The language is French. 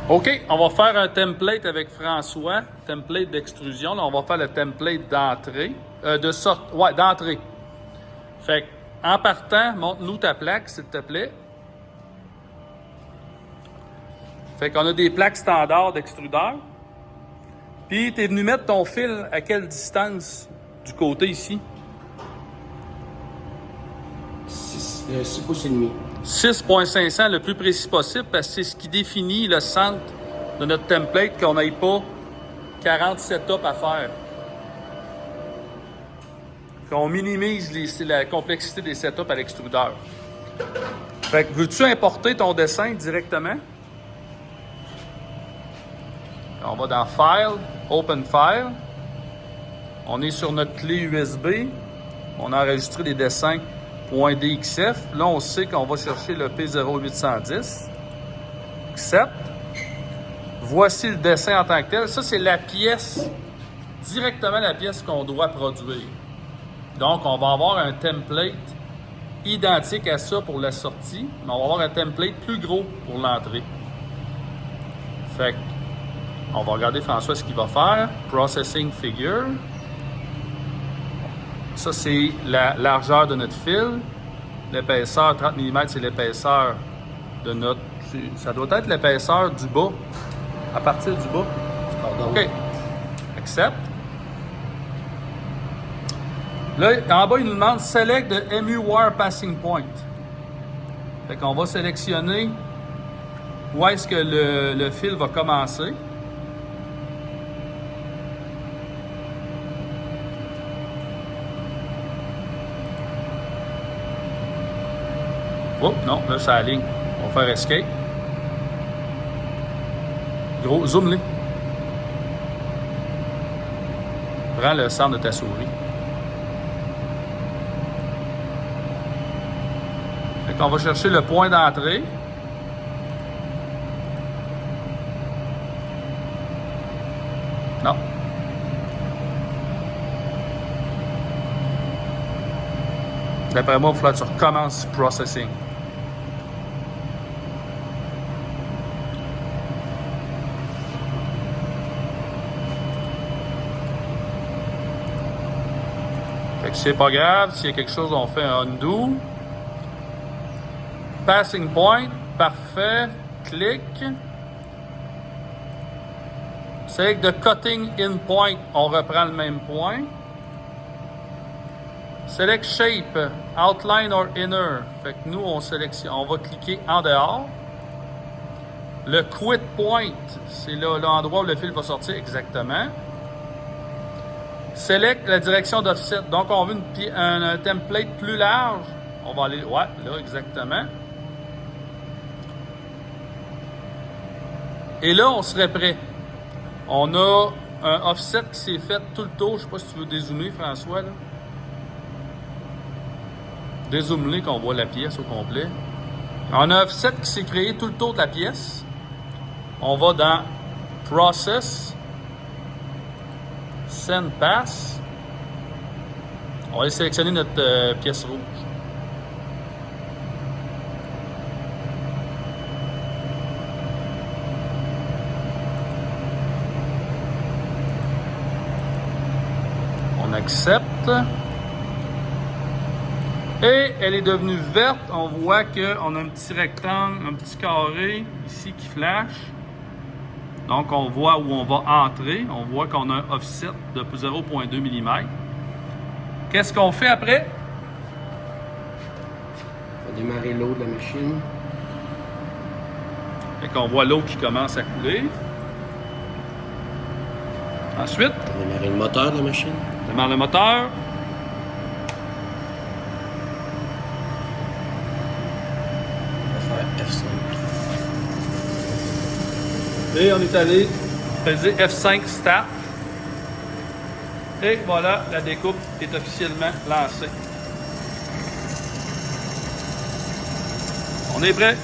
OK, on va faire un template avec François, template d'extrusion. Là, on va faire le template d'entrée, d'entrée. Fait que, en partant, montre-nous ta plaque, s'il te plaît. Fait qu'on a des plaques standards d'extrudeur. Puis, tu es venu mettre ton fil à quelle distance du côté ici? 6 pouces et demi. 6,500 le plus précis possible parce que c'est ce qui définit le centre de notre template, qu'on n'aille pas 40 setups à faire. Qu'on minimise la complexité des setups à l'extrudeur. Fait que veux-tu importer ton dessin directement? On va dans File, Open File. On est sur notre clé USB. On a enregistré les dessins .dxf. Là, on sait qu'on va chercher le P0810. Accept. Voici le dessin en tant que tel. Ça, c'est la pièce, directement la pièce qu'on doit produire. Donc, on va avoir un template identique à ça pour la sortie, mais on va avoir un template plus gros pour l'entrée. Fait que, on va regarder François ce qu'il va faire. Processing figure. Ça, c'est la largeur de notre fil. L'épaisseur, 30 mm, c'est l'épaisseur de notre... Ça doit être l'épaisseur du bas, à partir du bas. OK. Accept. Là, en bas, il nous demande « Select the MU wire passing point ». Fait qu'on va sélectionner où est-ce que le fil va commencer. Oh, non, là, ça aligne. On va faire Escape. Gros, zoom-les. Prends le centre de ta souris. Fait qu'on va chercher le point d'entrée. Non. D'après moi, il va falloir que tu recommences Processing. Fait que c'est pas grave, s'il y a quelque chose, on fait un undo. Passing point, parfait. Clic. Select the cutting in point, on reprend le même point. Select shape, outline or inner. Fait que nous, on sélectionne, on va cliquer en dehors. Le quit point, c'est là l'endroit où le fil va sortir exactement. Select la direction d'offset. Donc, on veut un template plus large. On va aller, ouais, là, exactement. Et là, on serait prêt. On a un offset qui s'est fait tout le tour. Je sais pas si tu veux dézoomer, François, là. Dézoome-les qu'on voit la pièce au complet. On a un offset qui s'est créé tout le tour de la pièce. On va dans Process, Send Pass. On va aller sélectionner notre pièce rouge. On accepte. Et elle est devenue verte. On voit qu'on a un petit rectangle, un petit carré ici qui flash. Donc, on voit où on va entrer. On voit qu'on a un offset de 0,2 mm. Qu'est-ce qu'on fait après? On va démarrer l'eau de la machine. Fait qu'on voit l'eau qui commence à couler. Ensuite, On va démarrer le moteur de la machine. on démarre le moteur. On va faire F5. Et on est allé peser F5 Start. Et voilà, la découpe est officiellement lancée. On est prêt.